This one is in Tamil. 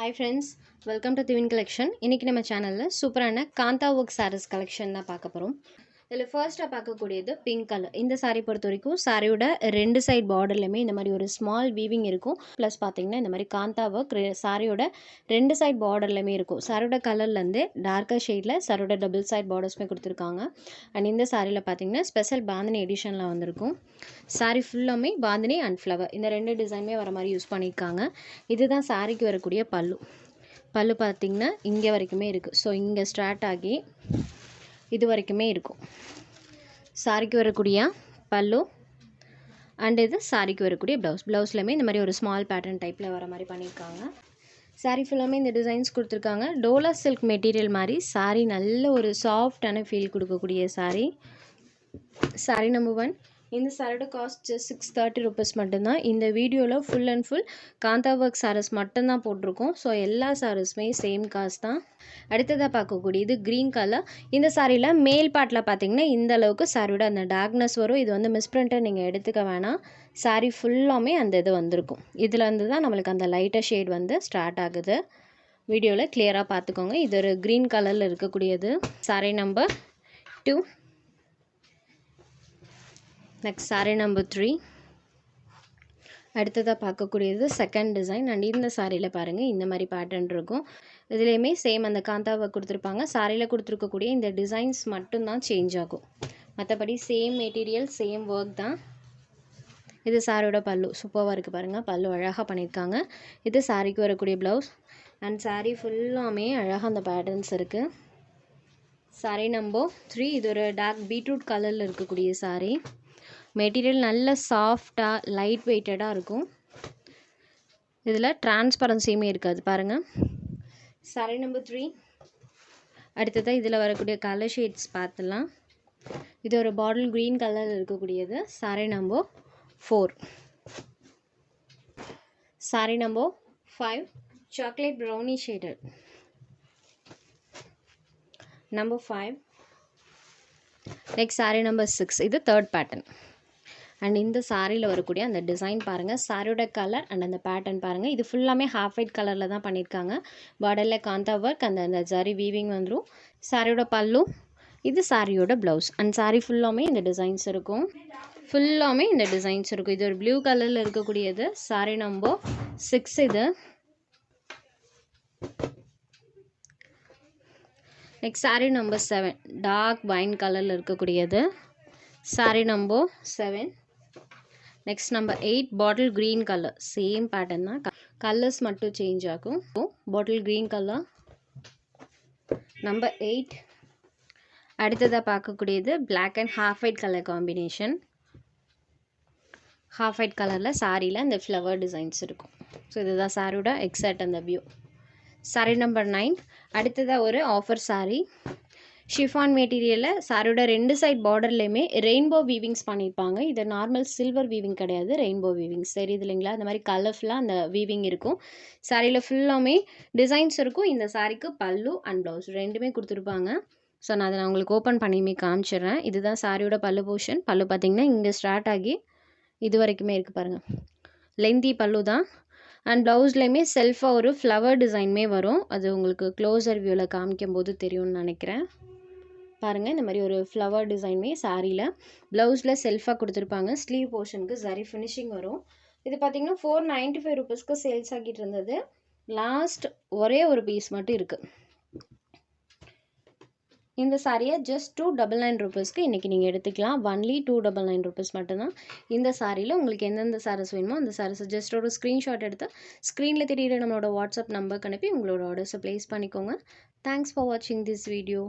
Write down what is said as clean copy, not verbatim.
Hi friends, welcome to Divin Collection. இன்னைக்கு நம்ம சேனல்ல சூப்பரான காந்தா ஒர்க் sarees கலெக்ஷன் தான் பார்க்க போறோம். இதுல ஃபர்ஸ்டா பார்க்கக்கூடியது பிங்க் கலர். இந்த saree பொறுத்த வரைக்கும் சாரியோட ரெண்டு சைடு பார்டர்லயுமே இந்த மாதிரி ஒரு ஸ்மால் வீவிங் இருக்கும். ப்ளஸ் பாத்தீங்கன்னா இந்த மாதிரி காந்தா ஒர்க் சாரியோட ரெண்டு சைடு பார்டர்லயுமே இருக்கும். சாரியோட கலர்ல இருந்து டார்க்கர் ஷேட்ல சாரியோட டபுள் சைடு பார்டர்ஸ்மே கொடுத்திருக்காங்க. அண்ட் இந்த சாரியில பாத்தீங்கன்னா ஸ்பெஷல் பாந்தினி எடிஷன்ல வந்திருக்கும். சாரி ஃபுல்லாமே பாந்தினி அண்ட் ஃப்ளவர் இந்த ரெண்டு டிசைனுமே வர மாதிரி யூஸ் பண்ணியிருக்காங்க. இதுதான் சாரிக்கு வரக்கூடிய பல்லு. பல்லு பார்த்தீங்கன்னா இங்கே வரைக்குமே இருக்குது. ஸோ இங்கே ஸ்டார்ட் ஆகி இது வரைக்குமே இருக்கும். சாரிக்கு வரக்கூடிய பல்லு அண்ட் இது சாரிக்கு வரக்கூடிய ப்ளவுஸ்லையுமே இந்த மாதிரி ஒரு ஸ்மால் பேட்டர்ன் டைப்பில் வர மாதிரி பண்ணியிருக்காங்க. சாரி ஃபுல்லாமே இந்த டிசைன்ஸ் கொடுத்துருக்காங்க. டோலா சில்க் மெட்டீரியல் மாதிரி சாரி நல்ல ஒரு சாஃப்டான ஃபீல் கொடுக்கக்கூடிய சாரி. Sorry number 1. இந்த சாரியோட காஸ்ட் 630 rupees மட்டும்தான். இந்த வீடியோவில் full and full kantha work saris மட்டும்தான் போட்டிருக்கோம். ஸோ எல்லா சாரீஸுமே சேம் காஸ்ட் தான். அடுத்ததாக பார்க்கக்கூடியது க்ரீன் கலர். இந்த சாரியில் மேல் பார்ட்டில் பார்த்தீங்கன்னா இந்த அளவுக்கு சாரியோட அந்த டார்க்னஸ் வரும். இது வந்து மிஸ்பிரிண்ட்டை நீங்கள் எடுத்துக்க வேணாம். சாரி ஃபுல்லாமே அந்த இது வந்திருக்கும். இதில் இருந்து தான் நம்மளுக்கு அந்த லைட்டர் ஷேட் வந்து ஸ்டார்ட் ஆகுது. வீடியோவில் கிளியராக பார்த்துக்கோங்க. இது ஒரு க்ரீன் கலரில் இருக்கக்கூடியது. Sari number 2. Next sari number 3. அடுத்ததாக பார்க்கக்கூடியது செகண்ட் டிசைன். அண்ட் இந்த சாரியில் பாருங்கள் இந்த மாதிரி பேட்டர்ன் இருக்கும். இதுலேயுமே சேம் அந்த காந்தாவை கொடுத்துருப்பாங்க. சாரியில் கொடுத்துருக்கக்கூடிய இந்த டிசைன்ஸ் மட்டும்தான் சேஞ்ச் ஆகும். மற்றபடி சேம் மெட்டீரியல் சேம் ஒர்க் தான். இது சாரியோட பல்லு சூப்பராக இருக்குது பாருங்கள். பல்லு அழகாக பண்ணியிருக்காங்க. இது சாரிக்கு வரக்கூடிய ப்ளவுஸ். அண்ட் சாரி ஃபுல்லாமே அழகாக அந்த பேட்டர்ன்ஸ் இருக்குது. Sorry number 3. இது ஒரு டார்க் பீட்ரூட் கலரில் இருக்கக்கூடிய சாரி. மெட்டீரியல் நல்ல சாஃப்டாக லைட் வெயிட்டடாக இருக்கும். இதில் டிரான்ஸ்பரன்சியுமே இருக்காது பாருங்கள். Sorry number 3. அடுத்ததாக இதில் வரக்கூடிய கலர் ஷேட்ஸ் பார்த்துலாம். இது ஒரு பாட்டில் க்ரீன் கலரில் இருக்கக்கூடியது. Sari number 4. Sorry number 5. Chocolate brownie shaded. Number 5. Next sari number 6. இது தேர்ட் பேட்டர்ன். அண்ட் இந்த சாரியில் வரக்கூடிய அந்த டிசைன் பாருங்கள். சாரியோட கலர் அண்ட் அந்த பேட்டர்ன் பாருங்கள். இது ஃபுல்லாமே ஹாஃப் ஒயிட் கலரில் தான் பண்ணியிருக்காங்க. பார்டரில் காந்தா ஒர்க் அந்த ஜரி வீவிங் வந்துடும். சாரியோட பல்லு. இது சாரியோட ப்ளவுஸ். அண்ட் சாரி ஃபுல்லாமே இந்த டிசைன்ஸ் இருக்கும். ஃபுல்லாமே இந்த டிசைன்ஸ் இருக்கும். இது ஒரு ப்ளூ கலரில் இருக்கக்கூடியது. சாரி நம்பர் 6. இது next sari number 7. Dark wine கலரில் இருக்கக்கூடியது. Sari number 7. Next number 8. Bottle green colour. Same pattern தான். கலர்ஸ் மட்டும் சேஞ்ச் ஆகும். Bottle green colour number 8. அடுத்ததாக பார்க்கக்கூடியது black and half white colour combination. Half white கலரில் சாரியில் அந்த ஃப்ளவர் டிசைன்ஸ் இருக்கும். ஸோ இதுதான் சாரியோட எக்ஸாக்ட் அந்த வியூ. Sorry number 9. அடுத்ததாக ஒரு ஆஃபர் சாரி. ஷிஃபான் மெட்டீரியலில் சாரியோட ரெண்டு சைட் பார்டர்லேயுமே ரெயின்போ வீவிங்ஸ் பண்ணியிருப்பாங்க. இது நார்மல் சில்வர் வீவிங் கிடையாது, ரெயின்போ வீவிங்ஸ் தெரியுது இல்லைங்களா? அந்த மாதிரி கலர்ஃபுல்லாக அந்த வீவிங் இருக்கும். சாரியில் ஃபுல்லாமே டிசைன்ஸ் இருக்கும். இந்த சாரிக்கு பல்லு அண்ட் ப்ளவுஸ் ரெண்டுமே கொடுத்துருப்பாங்க. ஸோ நான் அதை உங்களுக்கு ஓப்பன் பண்ணியுமே காமிச்சிடுறேன். இதுதான் சாரியோட பல்லு போர்ஷன். பல்லு பார்த்திங்கன்னா இங்கே ஸ்டார்ட் ஆகி இது வரைக்குமே இருக்குது பாருங்கள். லென்த்தி பல்லு தான். அண்ட் ப்ளவுஸ்லேயுமே செல்ஃபாக ஒரு ஃப்ளவர் டிசைனுமே வரும். அது உங்களுக்கு க்ளோசர் வியூவில் காமிக்கும் போது தெரியும்னு நினைக்கிறேன். பாருங்கள் இந்த மாதிரி ஒரு ஃப்ளவர் டிசைனுமே சாரியில் ப்ளவுஸில் செல்ஃபாக கொடுத்துருப்பாங்க. ஸ்லீவ் போர்ஷனுக்கு சரி ஃபினிஷிங் வரும். இது பார்த்திங்கன்னா 495 rupeesக்கு சேல்ஸ் ஆகிட்டு இருந்தது. லாஸ்ட் ஒரே ஒரு பீஸ் மட்டும் இருக்குது. இந்த சாரியை ஜஸ்ட் 299 rupeesக்கு இன்றைக்கி நீங்கள் எடுத்துக்கலாம். ஒன்லி 299 rupees மட்டும்தான். இந்த சாரியில் உங்களுக்கு எந்தெந்த சாரீஸ் வேணுமோ அந்த சாரீஸை ஜஸ்ட் ஒரு ஸ்க்ரீன்ஷாட் எடுத்து ஸ்க்ரீனில் தெரியுற நம்மளோட வாட்ஸ்அப் நம்பருக்கு அனுப்பி உங்களோட ஆர்டர்ஸை ப்ளேஸ் பண்ணிக்கோங்க. தேங்க்ஸ் ஃபார் வாட்சிங் திஸ் வீடியோ.